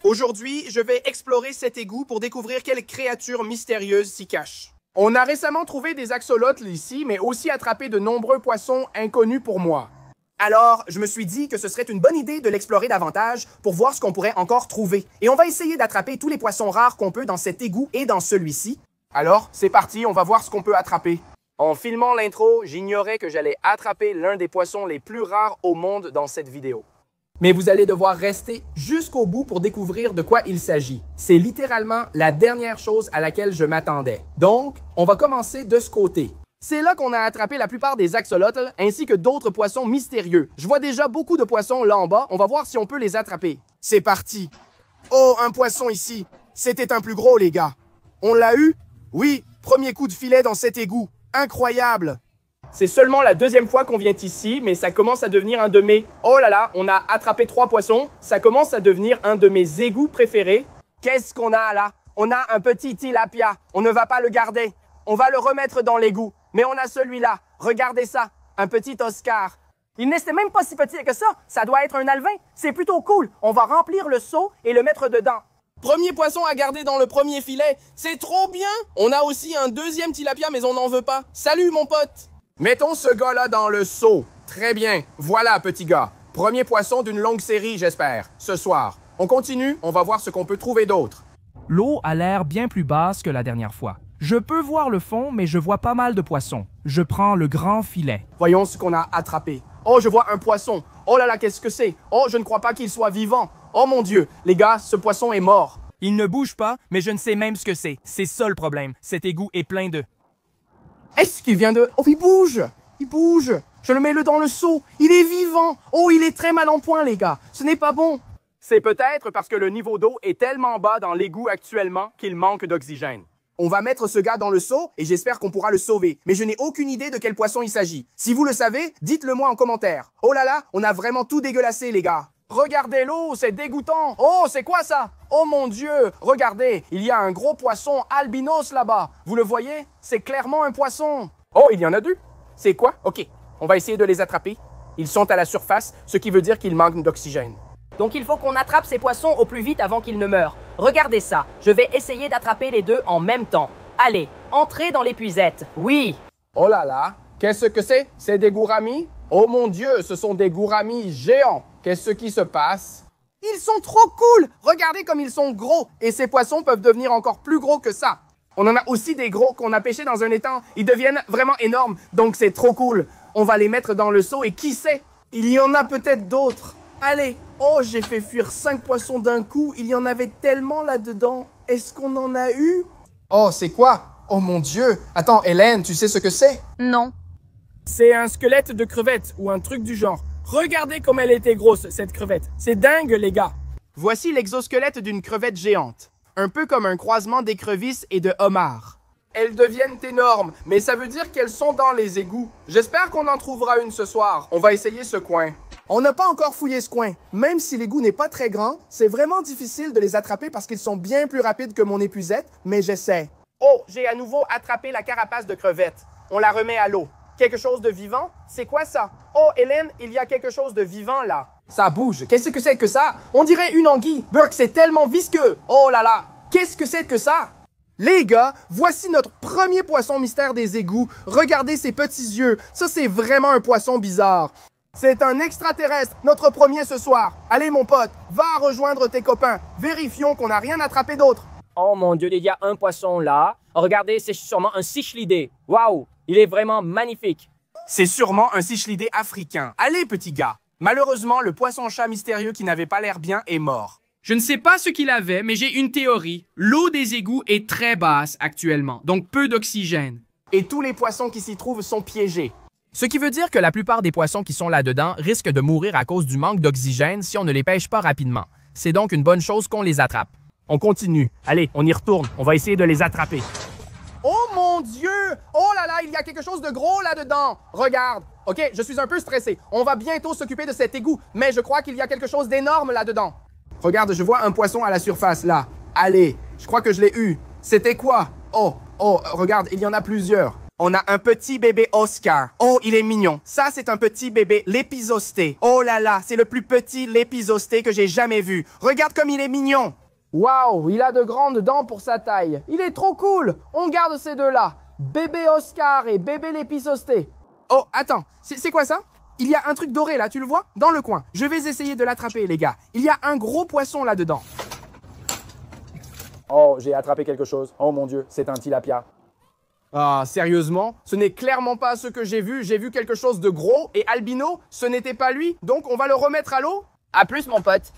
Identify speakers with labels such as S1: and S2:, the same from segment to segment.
S1: Aujourd'hui, je vais explorer cet égout pour découvrir quelle créature mystérieuse s'y cache. On a récemment trouvé des axolotls ici, mais aussi attrapé de nombreux poissons inconnus pour moi. Alors, je me suis dit que ce serait une bonne idée de l'explorer davantage pour voir ce qu'on pourrait encore trouver. Et on va essayer d'attraper tous les poissons rares qu'on peut dans cet égout et dans celui-ci. Alors, c'est parti, on va voir ce qu'on peut attraper. En filmant l'intro, j'ignorais que j'allais attraper l'un des poissons les plus rares au monde dans cette vidéo. Mais vous allez devoir rester jusqu'au bout pour découvrir de quoi il s'agit. C'est littéralement la dernière chose à laquelle je m'attendais. Donc, on va commencer de ce côté. C'est là qu'on a attrapé la plupart des axolotls ainsi que d'autres poissons mystérieux. Je vois déjà beaucoup de poissons là en bas. On va voir si on peut les attraper. C'est parti. Oh, un poisson ici. C'était un plus gros, les gars. On l'a eu? Oui, premier coup de filet dans cet égout. Incroyable. C'est seulement la deuxième fois qu'on vient ici, mais ça commence à devenir un de mes... Oh là là, on a attrapé 3 poissons. Ça commence à devenir un de mes égouts préférés. Qu'est-ce qu'on a là? On a un petit tilapia. On ne va pas le garder. On va le remettre dans l'égout. Mais on a celui-là. Regardez ça. Un petit Oscar. Il n'est même pas si petit que ça. Ça doit être un alvin. C'est plutôt cool. On va remplir le seau et le mettre dedans. Premier poisson à garder dans le premier filet. C'est trop bien. On a aussi un deuxième tilapia, mais on n'en veut pas. Salut, mon pote. Mettons ce gars-là dans le seau. Très bien. Voilà, petit gars. Premier poisson d'une longue série, j'espère. Ce soir. On continue. On va voir ce qu'on peut trouver d'autre.
S2: L'eau a l'air bien plus basse que la dernière fois. Je peux voir le fond, mais je vois pas mal de poissons. Je prends le grand filet.
S1: Voyons ce qu'on a attrapé. Oh, je vois un poisson. Oh là là, qu'est-ce que c'est? Oh, je ne crois pas qu'il soit vivant. Oh mon Dieu, les gars, ce poisson est mort.
S2: Il ne bouge pas, mais je ne sais même ce que c'est. C'est ça le problème. Cet égout est plein de...
S1: Est-ce qu'il vient de... Oh, il bouge! Il bouge! Je le mets dans le seau. Il est vivant! Oh, il est très mal en point, les gars. Ce n'est pas bon. C'est peut-être parce que le niveau d'eau est tellement bas dans l'égout actuellement qu'il manque d'oxygène. On va mettre ce gars dans le seau et j'espère qu'on pourra le sauver. Mais je n'ai aucune idée de quel poisson il s'agit. Si vous le savez, dites-le moi en commentaire. Oh là là, on a vraiment tout dégueulassé, les gars. Regardez l'eau, c'est dégoûtant. Oh, c'est quoi ça? Oh mon Dieu, regardez, il y a un gros poisson albinos là-bas. Vous le voyez? C'est clairement un poisson. Oh, il y en a 2. C'est quoi? OK, on va essayer de les attraper. Ils sont à la surface, ce qui veut dire qu'ils manquent d'oxygène.
S3: Donc il faut qu'on attrape ces poissons au plus vite avant qu'ils ne meurent. Regardez ça, je vais essayer d'attraper les deux en même temps. Allez, entrez dans l'épuisette. Oui.
S1: Oh là là, qu'est-ce que c'est? C'est des gouramis? Oh mon Dieu, ce sont des gouramis géants. Qu'est-ce qui se passe? Ils sont trop cool! Regardez comme ils sont gros! Et ces poissons peuvent devenir encore plus gros que ça. On en a aussi des gros qu'on a pêchés dans un étang. Ils deviennent vraiment énormes, donc c'est trop cool. On va les mettre dans le seau et qui sait? Il y en a peut-être d'autres. Allez! Oh, j'ai fait fuir 5 poissons d'un coup. Il y en avait tellement là-dedans. Est-ce qu'on en a eu? Oh, c'est quoi? Oh mon Dieu! Attends, Hélène, tu sais ce que c'est?
S4: Non.
S1: C'est un squelette de crevette ou un truc du genre. Regardez comme elle était grosse, cette crevette. C'est dingue, les gars. Voici l'exosquelette d'une crevette géante. Un peu comme un croisement d'écrevisse et de homard. Elles deviennent énormes, mais ça veut dire qu'elles sont dans les égouts. J'espère qu'on en trouvera une ce soir. On va essayer ce coin. On n'a pas encore fouillé ce coin. Même si l'égout n'est pas très grand, c'est vraiment difficile de les attraper parce qu'ils sont bien plus rapides que mon épuisette, mais j'essaie. Oh, j'ai à nouveau attrapé la carapace de crevette. On la remet à l'eau. Quelque chose de vivant? C'est quoi ça? Oh, Hélène, il y a quelque chose de vivant là. Ça bouge. Qu'est-ce que c'est que ça? On dirait une anguille. Burke, c'est tellement visqueux. Oh là là. Qu'est-ce que c'est que ça? Les gars, voici notre premier poisson mystère des égouts. Regardez ses petits yeux. Ça, c'est vraiment un poisson bizarre. C'est un extraterrestre, notre premier ce soir. Allez, mon pote, va rejoindre tes copains. Vérifions qu'on n'a rien attrapé d'autre.
S3: Oh mon Dieu, il y a un poisson là. Regardez, c'est sûrement un cichlidé. Waouh, il est vraiment magnifique.
S1: C'est sûrement un cichlidé africain. Allez, petit gars. Malheureusement, le poisson-chat mystérieux qui n'avait pas l'air bien est mort.
S2: Je ne sais pas ce qu'il avait, mais j'ai une théorie. L'eau des égouts est très basse actuellement, donc peu d'oxygène.
S1: Et tous les poissons qui s'y trouvent sont piégés.
S2: Ce qui veut dire que la plupart des poissons qui sont là-dedans risquent de mourir à cause du manque d'oxygène si on ne les pêche pas rapidement. C'est donc une bonne chose qu'on les attrape.
S1: On continue. Allez, on y retourne. On va essayer de les attraper. Oh mon Dieu! Oh là là, il y a quelque chose de gros là-dedans. Regarde. OK, je suis un peu stressé. On va bientôt s'occuper de cet égout, mais je crois qu'il y a quelque chose d'énorme là-dedans. Regarde, je vois un poisson à la surface là. Allez, je crois que je l'ai eu. C'était quoi? Oh, regarde, il y en a plusieurs. On a un petit bébé Oscar. Oh, il est mignon. Ça, c'est un petit bébé lépisosté. Oh là là, c'est le plus petit lépisosté que j'ai jamais vu. Regarde comme il est mignon.
S2: Waouh, il a de grandes dents pour sa taille. Il est trop cool. On garde ces deux-là. Bébé Oscar et bébé lépisosté.
S1: Oh, attends, c'est quoi ça? Il y a un truc doré là, tu le vois? Dans le coin. Je vais essayer de l'attraper, les gars. Il y a un gros poisson là-dedans.
S2: Oh, j'ai attrapé quelque chose. Oh mon Dieu, c'est un tilapia.
S1: Ah, sérieusement? Ce n'est clairement pas ce que j'ai vu. J'ai vu quelque chose de gros et albino, ce n'était pas lui. Donc, on va le remettre à l'eau?
S3: À plus, mon pote.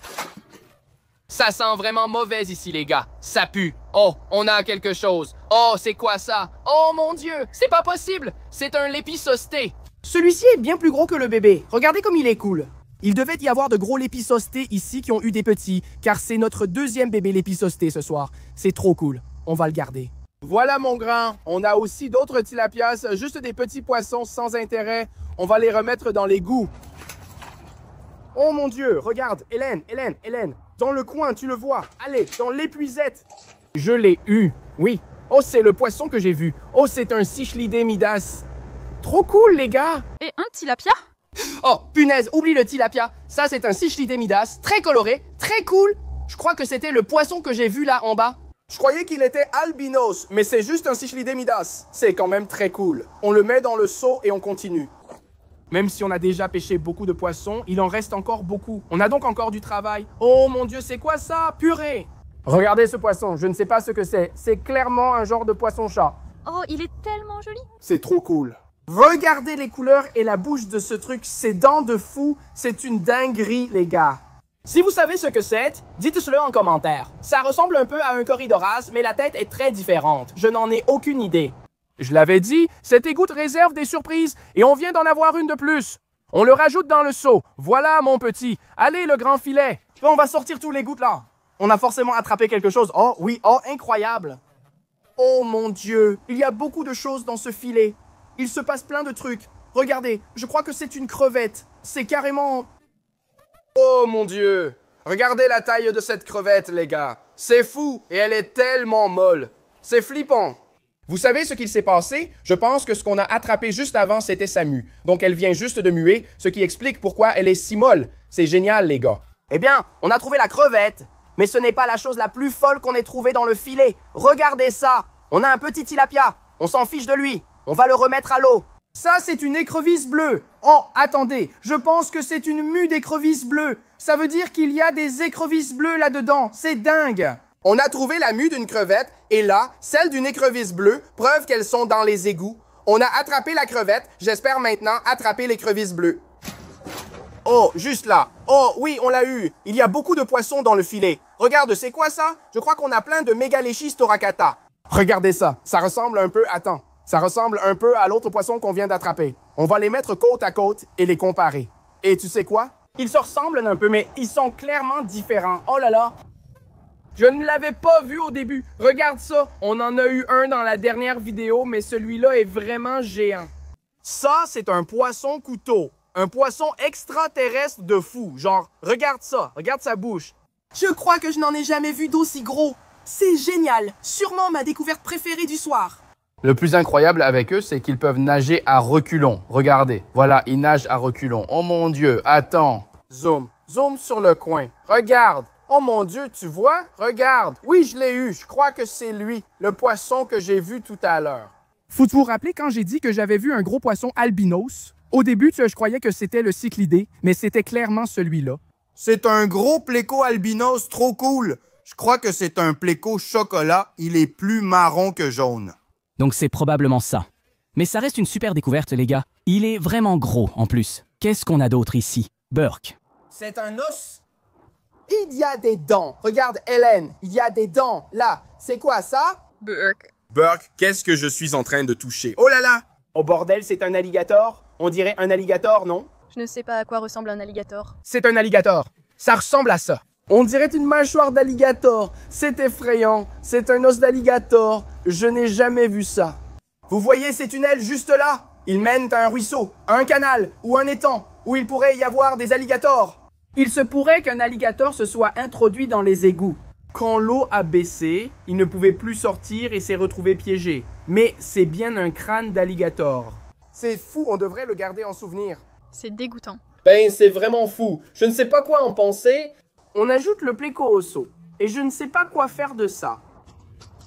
S2: Ça sent vraiment mauvais ici, les gars. Ça pue. Oh, on a quelque chose. Oh, c'est quoi ça? Oh mon Dieu, c'est pas possible. C'est un lépisosté.
S1: Celui-ci est bien plus gros que le bébé. Regardez comme il est cool. Il devait y avoir de gros lépisostés ici qui ont eu des petits, car c'est notre deuxième bébé lépisosté ce soir. C'est trop cool. On va le garder. Voilà mon grand. On a aussi d'autres tilapias, juste des petits poissons sans intérêt. On va les remettre dans l'égout. Oh mon Dieu, regarde, Hélène. Dans le coin, tu le vois. Allez, dans l'épuisette. Je l'ai eu, oui. Oh, c'est le poisson que j'ai vu. Oh, c'est un Cichlidé Midas. Trop cool, les gars.
S4: Et un tilapia?
S1: Oh, punaise, oublie le tilapia. Ça, c'est un Cichlidé Midas, très coloré, très cool. Je crois que c'était le poisson que j'ai vu là en bas. Je croyais qu'il était albinos, mais c'est juste un Cichlidé Midas. C'est quand même très cool. On le met dans le seau et on continue. Même si on a déjà pêché beaucoup de poissons, il en reste encore beaucoup. On a donc encore du travail. Oh mon Dieu, c'est quoi ça? Purée! Regardez ce poisson, je ne sais pas ce que c'est. C'est clairement un genre de poisson-chat.
S4: Oh, il est tellement joli.
S1: C'est trop cool. Regardez les couleurs et la bouche de ce truc. Ses dents de fou, c'est une dinguerie, les gars.
S3: Si vous savez ce que c'est, dites-le en commentaire. Ça ressemble un peu à un corridoras, mais la tête est très différente. Je n'en ai aucune idée.
S2: Je l'avais dit, cette égoutte réserve des surprises et on vient d'en avoir une de plus. On le rajoute dans le seau. Voilà, mon petit. Allez, le grand filet.
S1: On va sortir tous les gouttes là. On a forcément attrapé quelque chose. Oh oui, oh incroyable. Oh mon Dieu, il y a beaucoup de choses dans ce filet. Il se passe plein de trucs. Regardez, je crois que c'est une crevette. C'est carrément... Oh mon Dieu. Regardez la taille de cette crevette, les gars. C'est fou et elle est tellement molle. C'est flippant. Vous savez ce qu'il s'est passé? Je pense que ce qu'on a attrapé juste avant, c'était sa mue. Donc elle vient juste de muer, ce qui explique pourquoi elle est si molle. C'est génial, les gars.
S3: Eh bien, on a trouvé la crevette. Mais ce n'est pas la chose la plus folle qu'on ait trouvée dans le filet. Regardez ça. On a un petit tilapia. On s'en fiche de lui. On va le remettre à l'eau.
S1: Ça, c'est une écrevisse bleue. Oh, attendez, je pense que c'est une mue d'écrevisse bleue. Ça veut dire qu'il y a des écrevisses bleues là-dedans. C'est dingue. On a trouvé la mue d'une crevette et là, celle d'une écrevisse bleue, preuve qu'elles sont dans les égouts. On a attrapé la crevette, j'espère maintenant attraper l'écrevisse bleue. Oh, juste là. Oh, oui, on l'a eu. Il y a beaucoup de poissons dans le filet. Regarde, c'est quoi ça? Je crois qu'on a plein de mégaléchis toracata. Regardez ça. Ça ressemble un peu... Attends. Ça ressemble un peu à l'autre poisson qu'on vient d'attraper. On va les mettre côte à côte et les comparer. Et tu sais quoi? Ils se ressemblent un peu, mais ils sont clairement différents. Oh là là!
S2: Je ne l'avais pas vu au début. Regarde ça. On en a eu un dans la dernière vidéo, mais celui-là est vraiment géant.
S1: Ça, c'est un poisson couteau. Un poisson extraterrestre de fou. Genre, regarde ça. Regarde sa bouche.
S3: Je crois que je n'en ai jamais vu d'aussi gros. C'est génial. Sûrement ma découverte préférée du soir.
S2: Le plus incroyable avec eux, c'est qu'ils peuvent nager à reculons. Regardez. Voilà, ils nagent à reculons. Oh mon Dieu, attends.
S1: Zoom. Zoom sur le coin. Regarde. Oh mon Dieu, tu vois? Regarde. Oui, je l'ai eu. Je crois que c'est lui, le poisson que j'ai vu tout à l'heure.
S2: Faut vous rappeler quand j'ai dit que j'avais vu un gros poisson albinos? Au début, je croyais que c'était le Cichlidé, mais c'était clairement celui-là.
S5: C'est un gros pléco albinos trop cool. Je crois que c'est un pléco chocolat. Il est plus marron que jaune.
S6: Donc c'est probablement ça. Mais ça reste une super découverte, les gars. Il est vraiment gros, en plus. Qu'est-ce qu'on a d'autre ici? Burk.
S1: C'est un os. Il y a des dents. Regarde, Hélène, il y a des dents. Là, c'est quoi ça?
S4: Burk.
S5: Burk, qu'est-ce que je suis en train de toucher? Oh là là!
S3: Au bordel, c'est un alligator. On dirait un alligator, non?
S4: Je ne sais pas à quoi ressemble un alligator.
S1: C'est un alligator. Ça ressemble à ça. On dirait une mâchoire d'alligator. C'est effrayant. C'est un os d'alligator. Je n'ai jamais vu ça. Vous voyez ces tunnels juste là? Ils mènent à un ruisseau, à un canal ou un étang où il pourrait y avoir des alligators.
S2: Il se pourrait qu'un alligator se soit introduit dans les égouts.
S1: Quand l'eau a baissé, il ne pouvait plus sortir et s'est retrouvé piégé. Mais c'est bien un crâne d'alligator. C'est fou, on devrait le garder en souvenir.
S4: C'est dégoûtant.
S2: Ben, c'est vraiment fou. Je ne sais pas quoi en penser.
S1: On ajoute le pléco au seau. Et je ne sais pas quoi faire de ça.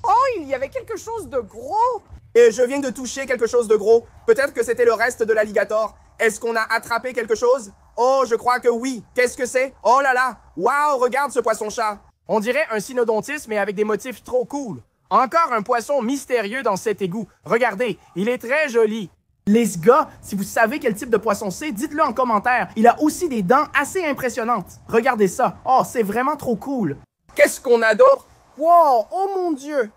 S1: Oh, il y avait quelque chose de gros! Et je viens de toucher quelque chose de gros. Peut-être que c'était le reste de l'alligator. Est-ce qu'on a attrapé quelque chose? Oh, je crois que oui. Qu'est-ce que c'est? Oh là là! Waouh, regarde ce poisson-chat! On dirait un cynodontis, mais avec des motifs trop cool. Encore un poisson mystérieux dans cet égout. Regardez, il est très joli. Les gars, si vous savez quel type de poisson c'est, dites-le en commentaire. Il a aussi des dents assez impressionnantes. Regardez ça. Oh, c'est vraiment trop cool. Qu'est-ce qu'on a d'autre? Wow, oh mon Dieu!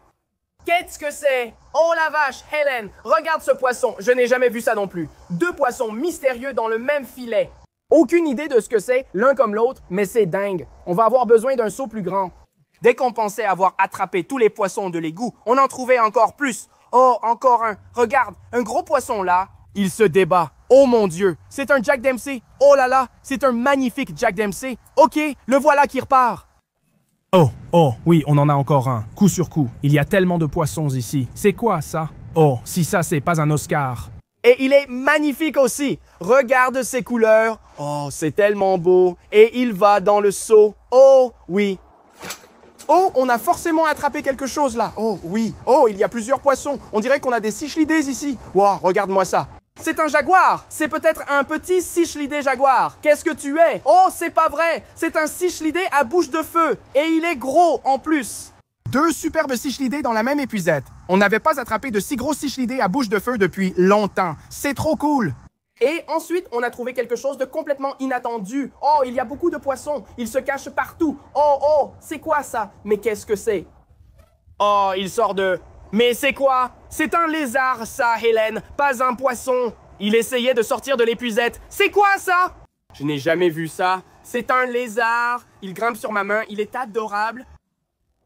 S1: Qu'est-ce que c'est? Oh la vache, Helen, regarde ce poisson. Je n'ai jamais vu ça non plus. Deux poissons mystérieux dans le même filet. Aucune idée de ce que c'est, l'un comme l'autre, mais c'est dingue. On va avoir besoin d'un seau plus grand. Dès qu'on pensait avoir attrapé tous les poissons de l'égout, on en trouvait encore plus. Oh, encore un. Regarde, un gros poisson là. Il se débat. Oh mon Dieu, c'est un Jack Dempsey. Oh là là, c'est un magnifique Jack Dempsey. OK, le voilà qui repart.
S7: Oh, oui, on en a encore un, coup sur coup. Il y a tellement de poissons ici. C'est quoi ça? Oh, si ça, c'est pas un Oscar.
S1: Et il est magnifique aussi. Regarde ses couleurs. Oh, c'est tellement beau. Et il va dans le seau. Oh, oui. Oh, on a forcément attrapé quelque chose là. Oh, oui. Oh, il y a plusieurs poissons. On dirait qu'on a des cichlidés ici. Wow, regarde-moi ça. C'est un jaguar. C'est peut-être un petit cichlidé jaguar. Qu'est-ce que tu es? Oh, c'est pas vrai. C'est un cichlidé à bouche de feu. Et il est gros en plus. Deux superbes cichlidés dans la même épuisette. On n'avait pas attrapé de si gros cichlidés à bouche de feu depuis longtemps. C'est trop cool. Et ensuite, on a trouvé quelque chose de complètement inattendu. Oh, il y a beaucoup de poissons. Ils se cachent partout. Oh, c'est quoi ça? Mais qu'est-ce que c'est? Oh, il sort de... Mais c'est quoi? C'est un lézard, ça, Hélène, pas un poisson. Il essayait de sortir de l'épuisette. C'est quoi, ça? Je n'ai jamais vu ça. C'est un lézard. Il grimpe sur ma main. Il est adorable.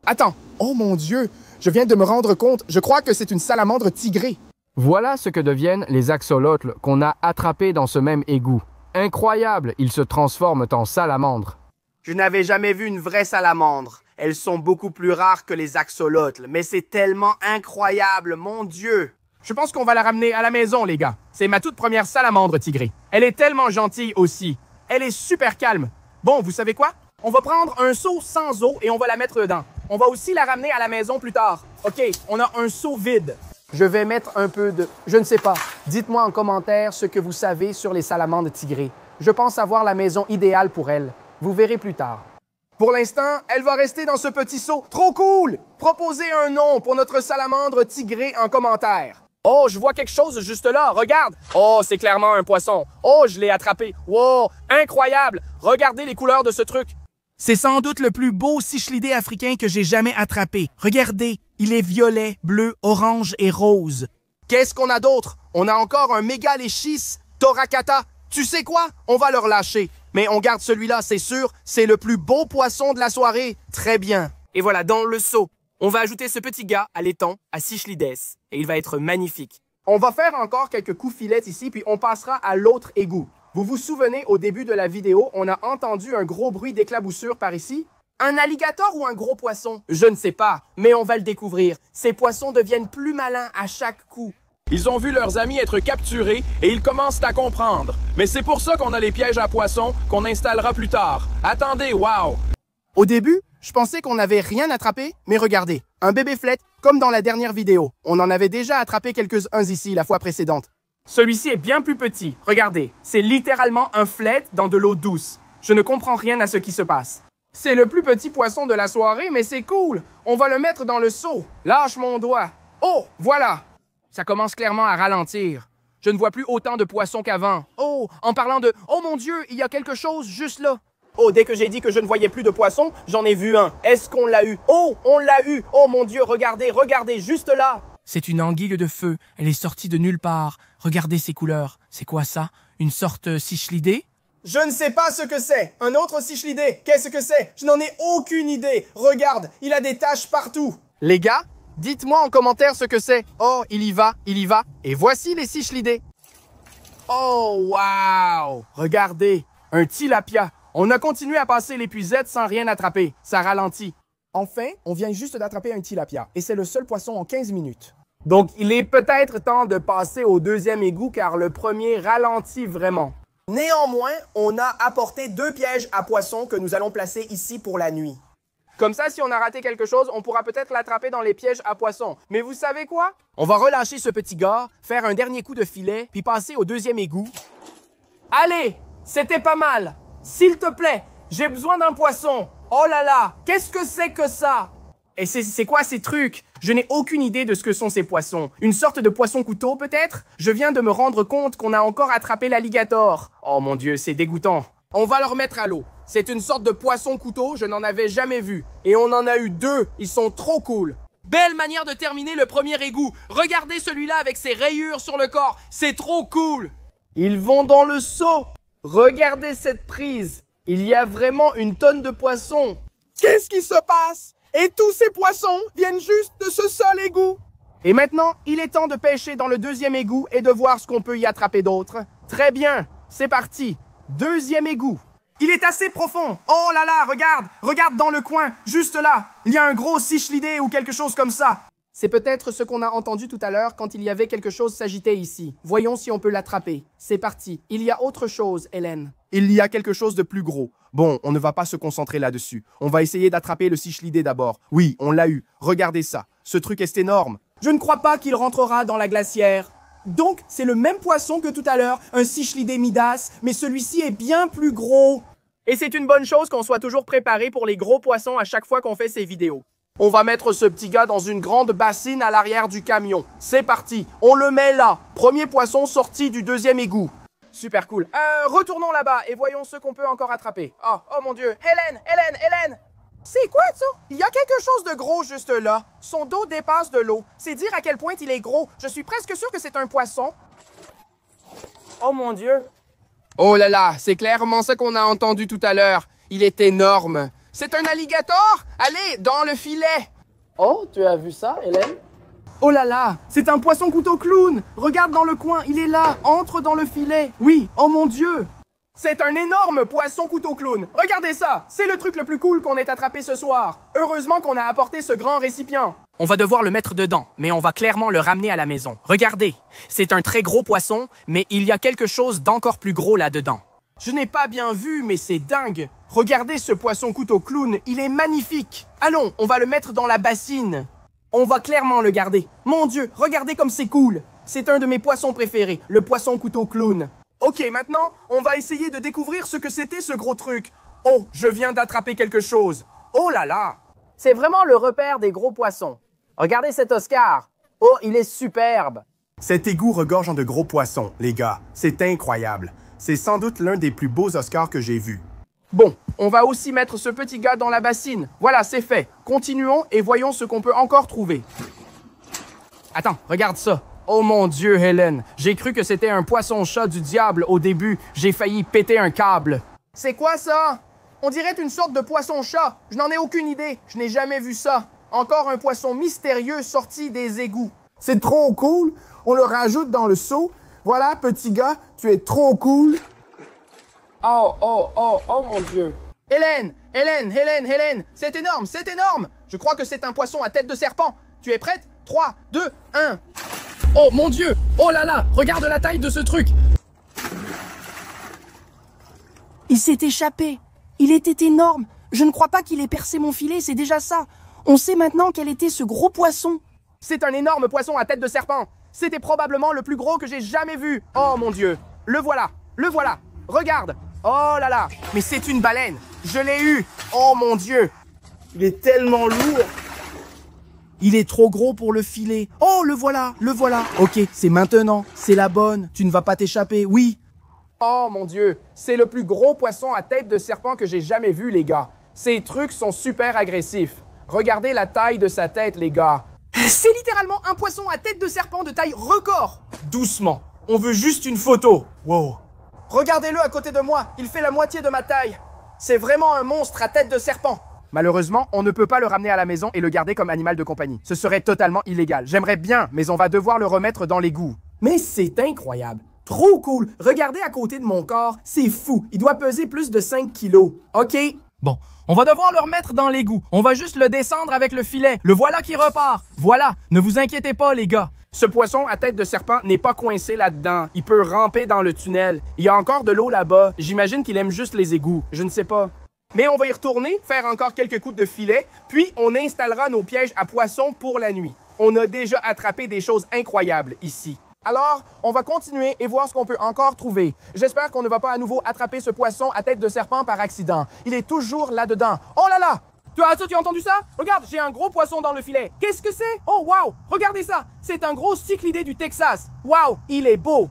S1: Attends. Oh, mon Dieu. Je viens de me rendre compte. Je crois que c'est une salamandre tigrée.
S2: Voilà ce que deviennent les axolotls qu'on a attrapés dans ce même égout. Incroyable, ils se transforment en salamandres.
S1: Je n'avais jamais vu une vraie salamandre. Elles sont beaucoup plus rares que les axolotls, mais c'est tellement incroyable, mon Dieu! Je pense qu'on va la ramener à la maison, les gars. C'est ma toute première salamandre tigrée. Elle est tellement gentille aussi. Elle est super calme. Bon, vous savez quoi? On va prendre un seau sans eau et on va la mettre dedans. On va aussi la ramener à la maison plus tard. OK, on a un seau vide. Je vais mettre un peu de... Je ne sais pas. Dites-moi en commentaire ce que vous savez sur les salamandres tigrées. Je pense avoir la maison idéale pour elles. Vous verrez plus tard. Pour l'instant, elle va rester dans ce petit seau. Trop cool! Proposez un nom pour notre salamandre tigrée en commentaire. Oh, je vois quelque chose juste là. Regarde! Oh, c'est clairement un poisson. Oh, je l'ai attrapé. Wow! Incroyable! Regardez les couleurs de ce truc. C'est sans doute le plus beau cichlidé africain que j'ai jamais attrapé. Regardez, il est violet, bleu, orange et rose. Qu'est-ce qu'on a d'autre? On a encore un mégaléchis toracata. Tu sais quoi? On va le relâcher. Mais on garde celui-là, c'est sûr. C'est le plus beau poisson de la soirée. Très bien. Et voilà, dans le seau, on va ajouter ce petit gars à l'étang, à Cichlides. Et il va être magnifique. On va faire encore quelques coups filettes ici, puis on passera à l'autre égout. Vous vous souvenez, au début de la vidéo, on a entendu un gros bruit d'éclaboussure par ici? Un alligator ou un gros poisson? Je ne sais pas, mais on va le découvrir. Ces poissons deviennent plus malins à chaque coup.
S8: Ils ont vu leurs amis être capturés et ils commencent à comprendre. Mais c'est pour ça qu'on a les pièges à poissons qu'on installera plus tard. Attendez, wow!
S1: Au début, je pensais qu'on n'avait rien attrapé, mais regardez, un bébé flette, comme dans la dernière vidéo. On en avait déjà attrapé quelques-uns ici la fois précédente. Celui-ci est bien plus petit. Regardez, c'est littéralement un flette dans de l'eau douce. Je ne comprends rien à ce qui se passe. C'est le plus petit poisson de la soirée, mais c'est cool. On va le mettre dans le seau. Lâche mon doigt. Oh, voilà. Ça commence clairement à ralentir. Je ne vois plus autant de poissons qu'avant. Oh, en parlant de... Oh mon Dieu, il y a quelque chose juste là. Oh, dès que j'ai dit que je ne voyais plus de poissons, j'en ai vu un. Est-ce qu'on l'a eu? Oh, on l'a eu. Oh mon Dieu, regardez, regardez, juste là. C'est une anguille de feu. Elle est sortie de nulle part. Regardez ses couleurs. C'est quoi ça? Une sorte cichlidée? Je ne sais pas ce que c'est. Un autre cichlidé. Qu'est-ce que c'est? Je n'en ai aucune idée. Regarde, il a des taches partout. Les gars, dites-moi en commentaire ce que c'est. Oh, il y va, il y va. Et voici les cichlidés. Oh, wow! Regardez, un tilapia. On a continué à passer l'épuisette sans rien attraper. Ça ralentit. Enfin, on vient juste d'attraper un tilapia, et c'est le seul poisson en 15 minutes. Donc, il est peut-être temps de passer au deuxième égout, car le premier ralentit vraiment. Néanmoins, on a apporté 2 pièges à poissons que nous allons placer ici pour la nuit. Comme ça, si on a raté quelque chose, on pourra peut-être l'attraper dans les pièges à poissons. Mais vous savez quoi? On va relâcher ce petit gars, faire un dernier coup de filet, puis passer au deuxième égout. Allez, c'était pas mal. S'il te plaît, j'ai besoin d'un poisson. Oh là là, qu'est-ce que c'est que ça? Et c'est quoi ces trucs? Je n'ai aucune idée de ce que sont ces poissons. Une sorte de poisson-couteau peut-être? Je viens de me rendre compte qu'on a encore attrapé l'alligator. Oh mon Dieu, c'est dégoûtant. On va le remettre à l'eau. C'est une sorte de poisson-couteau, je n'en avais jamais vu. Et on en a eu 2, ils sont trop cool. Belle manière de terminer le premier égout. Regardez celui-là avec ses rayures sur le corps, c'est trop cool. Ils vont dans le seau. Regardez cette prise. Il y a vraiment une tonne de poissons. Qu'est-ce qui se passe? Et tous ces poissons viennent juste de ce seul égout. Et maintenant, il est temps de pêcher dans le deuxième égout et de voir ce qu'on peut y attraper d'autre. Très bien, c'est parti. Deuxième égout. Il est assez profond. Oh là là, regarde, regarde dans le coin, juste là. Il y a un gros cichlidé ou quelque chose comme ça. C'est peut-être ce qu'on a entendu tout à l'heure quand il y avait quelque chose s'agiter ici. Voyons si on peut l'attraper. C'est parti. Il y a autre chose, Hélène. Il y a quelque chose de plus gros. Bon, on ne va pas se concentrer là-dessus. On va essayer d'attraper le cichlidé d'abord. Oui, on l'a eu. Regardez ça. Ce truc est énorme. Je ne crois pas qu'il rentrera dans la glacière. Donc, c'est le même poisson que tout à l'heure, un cichlidé Midas, mais celui-ci est bien plus gros. Et c'est une bonne chose qu'on soit toujours préparé pour les gros poissons à chaque fois qu'on fait ces vidéos. On va mettre ce petit gars dans une grande bassine à l'arrière du camion. C'est parti, on le met là. Premier poisson sorti du deuxième égout. Super cool. Retournons là-bas et voyons ce qu'on peut encore attraper. Oh mon Dieu. Hélène! C'est quoi ça? Il y a quelque chose de gros juste là. Son dos dépasse de l'eau. C'est dire à quel point il est gros. Je suis presque sûr que c'est un poisson. Oh mon Dieu. Oh là là, c'est clairement ça qu'on a entendu tout à l'heure. Il est énorme. C'est un alligator? Allez, dans le filet. Oh, tu as vu ça, Hélène? Oh là là, c'est un poisson-couteau clown. Regarde dans le coin, il est là. Entre dans le filet. Oui, oh mon Dieu. C'est un énorme poisson-couteau clown. Regardez ça, c'est le truc le plus cool qu'on ait attrapé ce soir. Heureusement qu'on a apporté ce grand récipient. On va devoir le mettre dedans, mais on va clairement le ramener à la maison. Regardez, c'est un très gros poisson, mais il y a quelque chose d'encore plus gros là-dedans. Je n'ai pas bien vu, mais c'est dingue. Regardez ce poisson-couteau clown, il est magnifique. Allons, on va le mettre dans la bassine. On va clairement le garder. Mon Dieu, regardez comme c'est cool. C'est un de mes poissons préférés, le poisson-couteau clown. Ok, maintenant, on va essayer de découvrir ce que c'était ce gros truc. Oh, je viens d'attraper quelque chose. Oh là là! C'est vraiment le repère des gros poissons. Regardez cet Oscar. Oh, il est superbe. Cet égout regorge de gros poissons, les gars. C'est incroyable. C'est sans doute l'un des plus beaux Oscars que j'ai vus. Bon, on va aussi mettre ce petit gars dans la bassine. Voilà, c'est fait. Continuons et voyons ce qu'on peut encore trouver. Attends, regarde ça. Oh mon Dieu, Hélène, j'ai cru que c'était un poisson-chat du diable au début. J'ai failli péter un câble. C'est quoi ça? On dirait une sorte de poisson-chat. Je n'en ai aucune idée. Je n'ai jamais vu ça. Encore un poisson mystérieux sorti des égouts. C'est trop cool. On le rajoute dans le seau. Voilà, petit gars, tu es trop cool. Oh mon Dieu. Hélène, c'est énorme. Je crois que c'est un poisson à tête de serpent. Tu es prête? 3, 2, 1. Oh mon Dieu! Oh là là! Regarde la taille de ce truc!
S3: Il s'est échappé. Il était énorme. Je ne crois pas qu'il ait percé mon filet, c'est déjà ça. On sait maintenant quel était ce gros poisson.
S1: C'est un énorme poisson à tête de serpent. C'était probablement le plus gros que j'ai jamais vu. Oh mon Dieu! Le voilà! Regarde! Oh là là! Mais c'est une baleine! Je l'ai eu! Oh mon Dieu! Il est tellement lourd! Il est trop gros pour le filet. Oh, le voilà. Ok, c'est maintenant. C'est la bonne. Tu ne vas pas t'échapper, oui. Oh mon Dieu, c'est le plus gros poisson à tête de serpent que j'ai jamais vu, les gars. Ces trucs sont super agressifs. Regardez la taille de sa tête, les gars. C'est littéralement un poisson à tête de serpent de taille record. Doucement, on veut juste une photo. Wow. Regardez-le à côté de moi, il fait la moitié de ma taille. C'est vraiment un monstre à tête de serpent. Malheureusement, on ne peut pas le ramener à la maison et le garder comme animal de compagnie. Ce serait totalement illégal. J'aimerais bien, mais on va devoir le remettre dans l'égout. Mais c'est incroyable. Trop cool. Regardez à côté de mon corps. C'est fou. Il doit peser plus de 5 kilos. OK,
S2: Bon, on va devoir le remettre dans l'égout. On va juste le descendre avec le filet. Le voilà qui repart. Voilà, ne vous inquiétez pas les gars.
S1: Ce poisson à tête de serpent n'est pas coincé là-dedans. Il peut ramper dans le tunnel. Il y a encore de l'eau là-bas. J'imagine qu'il aime juste les égouts. Je ne sais pas. Mais on va y retourner, faire encore quelques coups de filet, puis on installera nos pièges à poissons pour la nuit. On a déjà attrapé des choses incroyables ici. Alors, on va continuer et voir ce qu'on peut encore trouver. J'espère qu'on ne va pas à nouveau attraper ce poisson à tête de serpent par accident. Il est toujours là-dedans. Oh là là! Tu as entendu ça? Regarde, j'ai un gros poisson dans le filet. Qu'est-ce que c'est? Oh, wow! Regardez ça! C'est un gros cyclidé du Texas. Wow! Il est beau!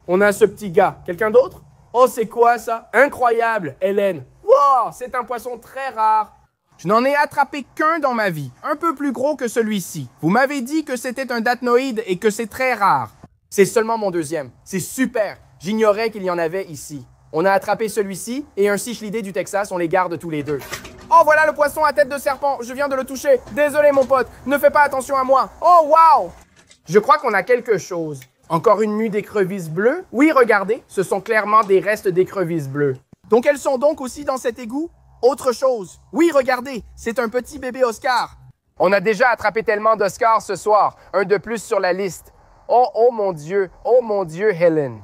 S1: On a ce petit gars. Quelqu'un d'autre? Oh, c'est quoi ça? Incroyable, Hélène. Wow! C'est un poisson très rare. Je n'en ai attrapé qu'un dans ma vie, un peu plus gros que celui-ci. Vous m'avez dit que c'était un datnoïde et que c'est très rare. C'est seulement mon deuxième. C'est super. J'ignorais qu'il y en avait ici. On a attrapé celui-ci et un cyclidé du Texas, on les garde tous les deux. Oh, voilà le poisson à tête de serpent. Je viens de le toucher. Désolé, mon pote. Ne fais pas attention à moi. Oh, wow! Je crois qu'on a quelque chose. Encore une mue d'écrevisses bleues? Oui, regardez, ce sont clairement des restes d'écrevisses bleues. Donc, elles sont donc aussi dans cet égout? Autre chose. Oui, regardez, c'est un petit bébé Oscar. On a déjà attrapé tellement d'Oscars ce soir. Un de plus sur la liste. Oh mon Dieu, Helen.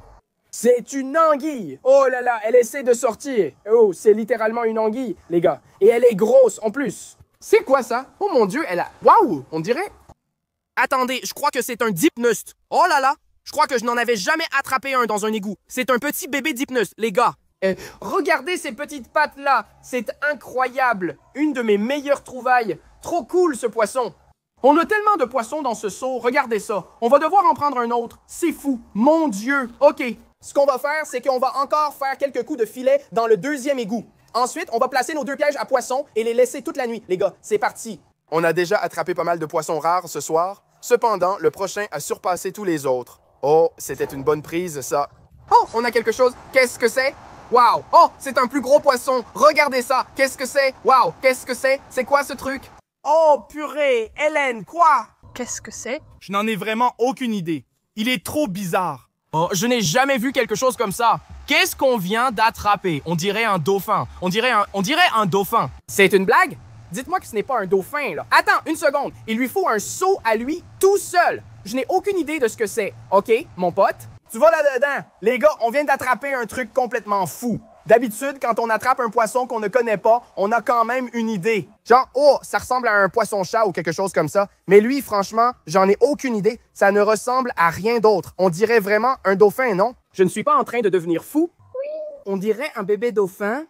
S1: C'est une anguille. Oh là là, elle essaie de sortir. Oh, c'est littéralement une anguille, les gars. Et elle est grosse en plus. C'est quoi ça? Oh mon Dieu, elle a... Waouh, on dirait... Attendez, je crois que c'est un dipnust. Oh là là, je crois que je n'en avais jamais attrapé un dans un égout. C'est un petit bébé dipnust, les gars. Regardez ces petites pattes-là. C'est incroyable. Une de mes meilleures trouvailles. Trop cool, ce poisson. On a tellement de poissons dans ce seau. Regardez ça. On va devoir en prendre un autre. C'est fou. Mon Dieu. OK. Ce qu'on va faire, c'est qu'on va encore faire quelques coups de filet dans le deuxième égout. Ensuite, on va placer nos deux pièges à poissons et les laisser toute la nuit. Les gars, c'est parti. On a déjà attrapé pas mal de poissons rares ce soir. Cependant, le prochain a surpassé tous les autres. Oh, c'était une bonne prise, ça. Oh, on a quelque chose. Qu'est-ce que c'est? Wow! Oh, c'est un plus gros poisson. Regardez ça. Qu'est-ce que c'est? Wow! Qu'est-ce que c'est? C'est quoi ce truc? Oh, purée! Hélène, quoi?
S4: Qu'est-ce que c'est?
S7: Je n'en ai vraiment aucune idée. Il est trop bizarre.
S2: Oh, je n'ai jamais vu quelque chose comme ça. Qu'est-ce qu'on vient d'attraper? On dirait un dauphin. On dirait un dauphin.
S1: C'est une blague? Dites-moi que ce n'est pas un dauphin, là. Attends, une seconde. Il lui faut un seau à lui tout seul. Je n'ai aucune idée de ce que c'est. OK, mon pote? Tu vas là-dedans. Les gars, on vient d'attraper un truc complètement fou. D'habitude, quand on attrape un poisson qu'on ne connaît pas, on a quand même une idée. Genre, oh, ça ressemble à un poisson-chat ou quelque chose comme ça. Mais lui, franchement, j'en ai aucune idée. Ça ne ressemble à rien d'autre. On dirait vraiment un dauphin, non? Je ne suis pas en train de devenir fou. Oui. On dirait un bébé dauphin.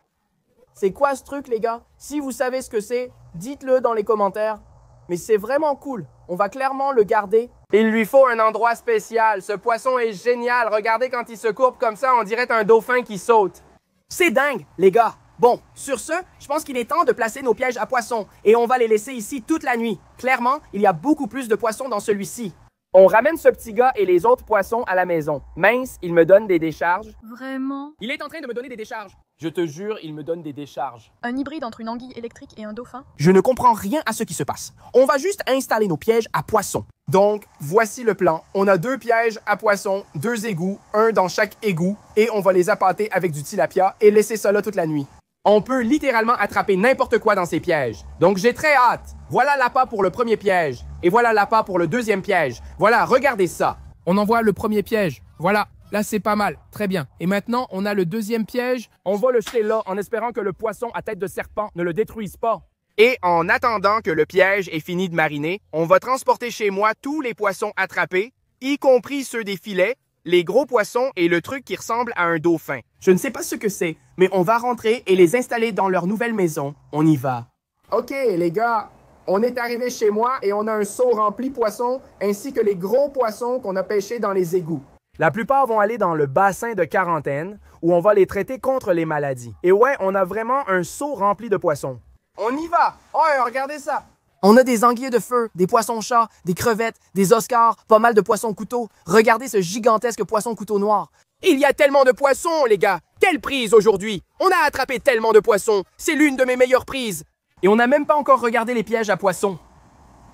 S1: C'est quoi ce truc, les gars? Si vous savez ce que c'est, dites-le dans les commentaires. Mais c'est vraiment cool. On va clairement le garder. Il lui faut un endroit spécial. Ce poisson est génial. Regardez quand il se courbe comme ça, on dirait un dauphin qui saute. C'est dingue, les gars. Bon, sur ce, je pense qu'il est temps de placer nos pièges à poissons et on va les laisser ici toute la nuit. Clairement, il y a beaucoup plus de poissons dans celui-ci. On ramène ce petit gars et les autres poissons à la maison. Mince, il me donne des décharges.
S4: Vraiment?
S1: Il est en train de me donner des décharges. Je te jure, il me donne des décharges.
S4: Un hybride entre une anguille électrique et un dauphin?
S1: Je ne comprends rien à ce qui se passe. On va juste installer nos pièges à poissons. Donc, voici le plan. On a 2 pièges à poissons, 2 égouts, un dans chaque égout, et on va les appâter avec du tilapia et laisser ça là toute la nuit. On peut littéralement attraper n'importe quoi dans ces pièges. Donc, j'ai très hâte. Voilà l'appât pour le premier piège. Et voilà l'appât pour le deuxième piège. Voilà, regardez ça.
S2: On envoie le premier piège. Voilà. Là, c'est pas mal. Très bien. Et maintenant, on a le deuxième piège.
S1: On va le jeter là en espérant que le poisson à tête de serpent ne le détruise pas. Et en attendant que le piège ait fini de mariner, on va transporter chez moi tous les poissons attrapés, y compris ceux des filets, les gros poissons et le truc qui ressemble à un dauphin. Je ne sais pas ce que c'est, mais on va rentrer et les installer dans leur nouvelle maison. On y va. OK, les gars. On est arrivé chez moi et on a un seau rempli de poissons ainsi que les gros poissons qu'on a pêchés dans les égouts. La plupart vont aller dans le bassin de quarantaine où on va les traiter contre les maladies. Et ouais, on a vraiment un seau rempli de poissons. On y va! Ouais, regardez ça! On a des anguilles de feu, des poissons-chats, des crevettes, des oscars, pas mal de poissons-couteaux. Regardez ce gigantesque poisson-couteau noir. Il y a tellement de poissons, les gars! Quelle prise aujourd'hui! On a attrapé tellement de poissons! C'est l'une de mes meilleures prises! Et on n'a même pas encore regardé les pièges à poissons.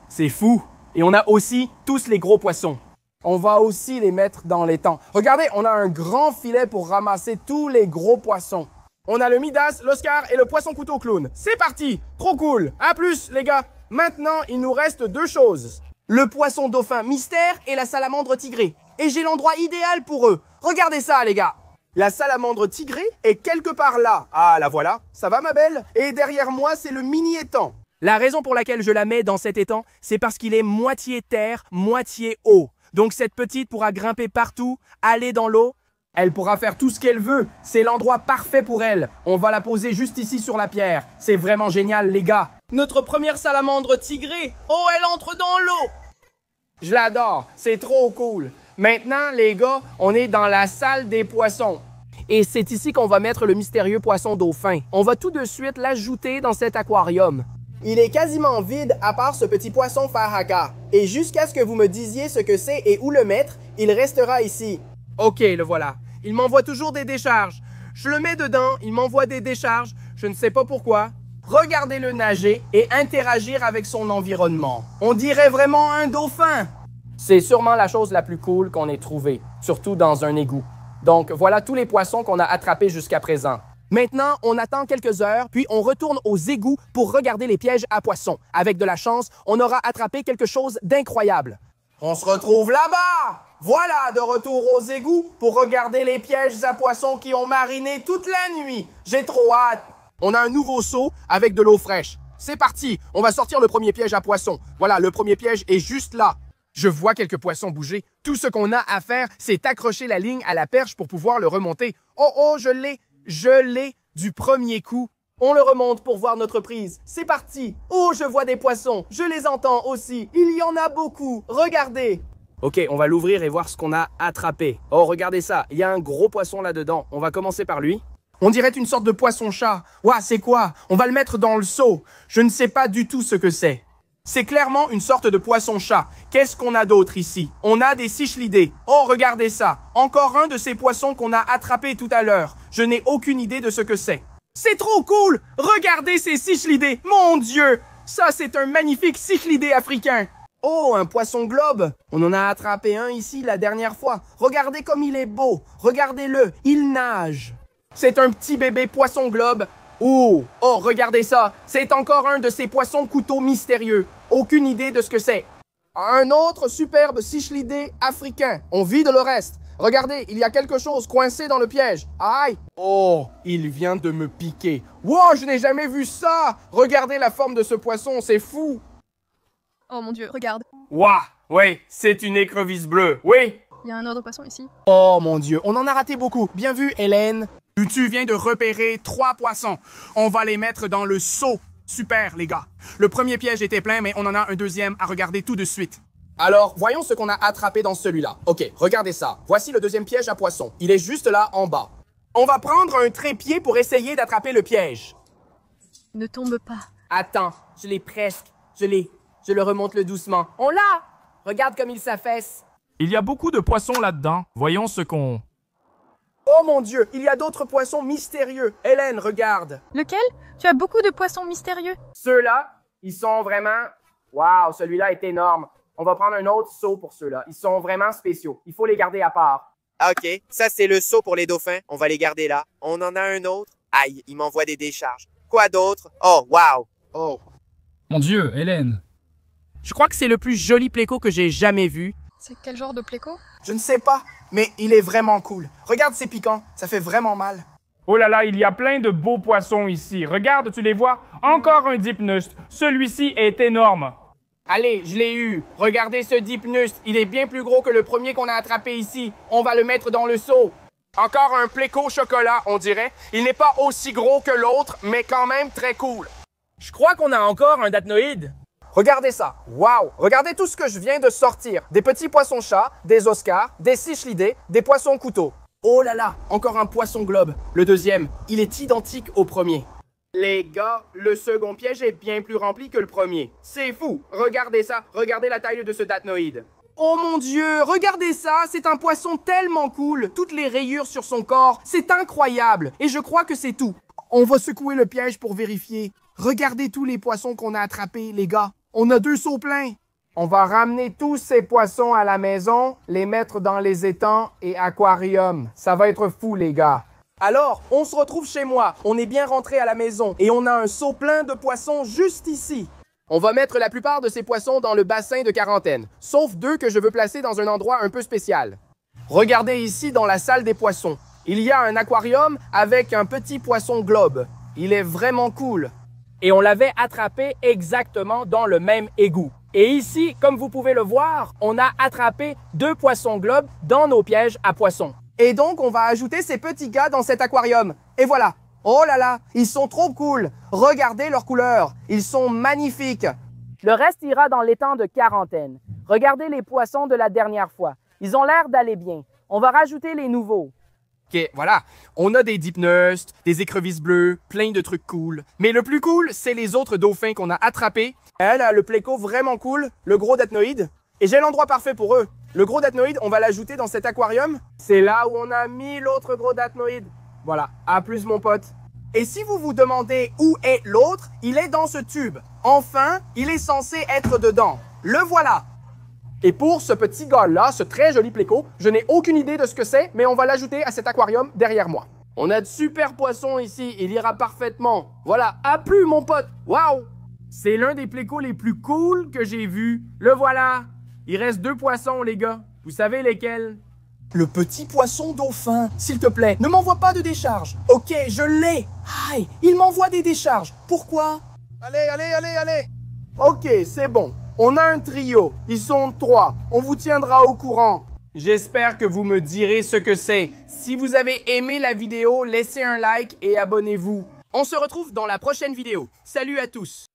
S1: C'est fou! Et on a aussi tous les gros poissons. On va aussi les mettre dans l'étang. Regardez, on a un grand filet pour ramasser tous les gros poissons. On a le Midas, l'Oscar et le poisson couteau clown. C'est parti! Trop cool! À plus, les gars! Maintenant, il nous reste deux choses. Le poisson dauphin mystère et la salamandre tigrée. Et j'ai l'endroit idéal pour eux. Regardez ça, les gars! La salamandre tigrée est quelque part là. Ah, la voilà. Ça va, ma belle? Et derrière moi, c'est le mini étang. La raison pour laquelle je la mets dans cet étang, c'est parce qu'il est moitié terre, moitié eau. Donc cette petite pourra grimper partout, aller dans l'eau. Elle pourra faire tout ce qu'elle veut. C'est l'endroit parfait pour elle. On va la poser juste ici sur la pierre. C'est vraiment génial, les gars. Notre première salamandre tigrée. Oh, elle entre dans l'eau. Je l'adore. C'est trop cool. Maintenant, les gars, on est dans la salle des poissons. Et c'est ici qu'on va mettre le mystérieux poisson dauphin. On va tout de suite l'ajouter dans cet aquarium. Il est quasiment vide à part ce petit poisson Farhaka. Et jusqu'à ce que vous me disiez ce que c'est et où le mettre, il restera ici. Ok, le voilà. Il m'envoie toujours des décharges. Je le mets dedans, il m'envoie des décharges. Je ne sais pas pourquoi. Regardez-le nager et interagir avec son environnement. On dirait vraiment un dauphin. C'est sûrement la chose la plus cool qu'on ait trouvée, surtout dans un égout. Donc voilà tous les poissons qu'on a attrapés jusqu'à présent. Maintenant, on attend quelques heures, puis on retourne aux égouts pour regarder les pièges à poissons. Avec de la chance, on aura attrapé quelque chose d'incroyable. On se retrouve là-bas! Voilà, de retour aux égouts pour regarder les pièges à poissons qui ont mariné toute la nuit. J'ai trop hâte. On a un nouveau seau avec de l'eau fraîche. C'est parti, on va sortir le premier piège à poissons. Voilà, le premier piège est juste là. Je vois quelques poissons bouger. Tout ce qu'on a à faire, c'est accrocher la ligne à la perche pour pouvoir le remonter. Oh, je l'ai du premier coup. On le remonte pour voir notre prise. C'est parti. Oh, je vois des poissons. Je les entends aussi. Il y en a beaucoup. Regardez. Ok, on va l'ouvrir et voir ce qu'on a attrapé. Oh, regardez ça. Il y a un gros poisson là-dedans. On va commencer par lui. On dirait une sorte de poisson-chat. Ouah, c'est quoi? On va le mettre dans le seau. Je ne sais pas du tout ce que c'est. C'est clairement une sorte de poisson-chat. Qu'est-ce qu'on a d'autre ici? On a des cichlidés. Oh, regardez ça. Encore un de ces poissons qu'on a attrapé tout à l'heure. Je n'ai aucune idée de ce que c'est. C'est trop cool! Regardez ces cichlidés! Mon Dieu! Ça, c'est un magnifique cichlidé africain. Oh, un poisson globe! On en a attrapé un ici la dernière fois. Regardez comme il est beau. Regardez-le, il nage. C'est un petit bébé poisson globe. Oh, regardez ça. C'est encore un de ces poissons couteaux mystérieux. Aucune idée de ce que c'est. Un autre superbe cichlidé africain. On vide le reste. Regardez, il y a quelque chose coincé dans le piège. Aïe! Oh, il vient de me piquer. Wow, je n'ai jamais vu ça! Regardez la forme de ce poisson, c'est fou!
S4: Oh mon Dieu, regarde.
S1: Waouh! Oui, c'est une écrevisse bleue, oui!
S4: Il y a un autre poisson ici.
S1: Oh mon Dieu, on en a raté beaucoup. Bien vu, Hélène. Tu viens de repérer 3 poissons. On va les mettre dans le seau. Super, les gars. Le premier piège était plein, mais on en a un deuxième à regarder tout de suite. Alors, voyons ce qu'on a attrapé dans celui-là. Ok, regardez ça. Voici le deuxième piège à poisson. Il est juste là, en bas. On va prendre un trépied pour essayer d'attraper le piège.
S4: Ne tombe pas.
S3: Attends, je l'ai presque. Je le remonte le doucement. On l'a! Regarde comme il s'affaisse.
S8: Il y a beaucoup de poissons là-dedans. Voyons ce qu'on...
S1: Oh mon Dieu, il y a d'autres poissons mystérieux. Hélène, regarde.
S4: Lequel? Tu as beaucoup de poissons mystérieux.
S3: Ceux-là, ils sont vraiment... Waouh, celui-là est énorme. On va prendre un autre seau pour ceux-là. Ils sont vraiment spéciaux. Il faut les garder à part.
S9: OK, ça c'est le seau pour les dauphins. On va les garder là. On en a un autre. Aïe, il m'envoie des décharges. Quoi d'autre? Oh, wow.
S1: Oh.
S10: Mon Dieu, Hélène.
S1: Je crois que c'est le plus joli pléco que j'ai jamais vu.
S4: C'est quel genre de pléco?
S1: Je ne sais pas, mais il est vraiment cool. Regarde, c'est piquant. Ça fait vraiment mal.
S11: Oh là là, il y a plein de beaux poissons ici. Regarde, tu les vois? Encore un dipnust. Celui-ci est énorme.
S1: Allez, je l'ai eu. Regardez ce dipnust. Il est bien plus gros que le premier qu'on a attrapé ici. On va le mettre dans le seau. Encore un pléco chocolat, on dirait. Il n'est pas aussi gros que l'autre, mais quand même très cool. Je crois qu'on a encore un datnoïde. Regardez ça. Wow! Regardez tout ce que je viens de sortir. Des petits poissons-chats, des oscars, des cichlidés, des poissons-couteaux. Oh là là! Encore un poisson-globe. Le deuxième, il est identique au premier. Les gars, le second piège est bien plus rempli que le premier. C'est fou! Regardez ça. Regardez la taille de ce datnoïde. Oh mon Dieu! Regardez ça! C'est un poisson tellement cool! Toutes les rayures sur son corps, c'est incroyable! Et je crois que c'est tout. On va secouer le piège pour vérifier. Regardez tous les poissons qu'on a attrapés, les gars. On a 2 seaux pleins. On va ramener tous ces poissons à la maison, les mettre dans les étangs et aquariums. Ça va être fou, les gars. Alors, on se retrouve chez moi, on est bien rentré à la maison et on a un seau plein de poissons juste ici. On va mettre la plupart de ces poissons dans le bassin de quarantaine, sauf 2 que je veux placer dans un endroit un peu spécial. Regardez ici dans la salle des poissons. Il y a un aquarium avec un petit poisson globe. Il est vraiment cool.
S3: Et on l'avait attrapé exactement dans le même égout. Et ici, comme vous pouvez le voir, on a attrapé 2 poissons globes dans nos pièges à poissons.
S1: Et donc, on va ajouter ces petits gars dans cet aquarium. Et voilà. Oh là là, ils sont trop cool. Regardez leurs couleurs. Ils sont magnifiques.
S3: Le reste ira dans l'étang de quarantaine. Regardez les poissons de la dernière fois. Ils ont l'air d'aller bien. On va rajouter les nouveaux.
S1: OK, voilà. On a des dipneustes, des écrevisses bleues, plein de trucs cool. Mais le plus cool, c'est les autres dauphins qu'on a attrapés. Elle a le pléco vraiment cool, le gros datnoïde. Et j'ai l'endroit parfait pour eux. Le gros datnoïde, on va l'ajouter dans cet aquarium. C'est là où on a mis l'autre gros datnoïde. Voilà, à plus mon pote. Et si vous vous demandez où est l'autre, il est dans ce tube. Enfin, il est censé être dedans. Le voilà. Et pour ce petit gars-là, ce très joli pléco, je n'ai aucune idée de ce que c'est, mais on va l'ajouter à cet aquarium derrière moi. On a de super poissons ici, il ira parfaitement. Voilà, à plus mon pote. Waouh! C'est l'un des plécos les plus cool que j'ai vu. Le voilà. Il reste 2 poissons, les gars. Vous savez lesquels? Le petit poisson dauphin, s'il te plaît, ne m'envoie pas de décharge. Ok, je l'ai. Aïe, il m'envoie des décharges. Pourquoi? Allez. Ok, c'est bon. On a un trio. Ils sont 3. On vous tiendra au courant. J'espère que vous me direz ce que c'est. Si vous avez aimé la vidéo, laissez un like et abonnez-vous. On se retrouve dans la prochaine vidéo. Salut à tous.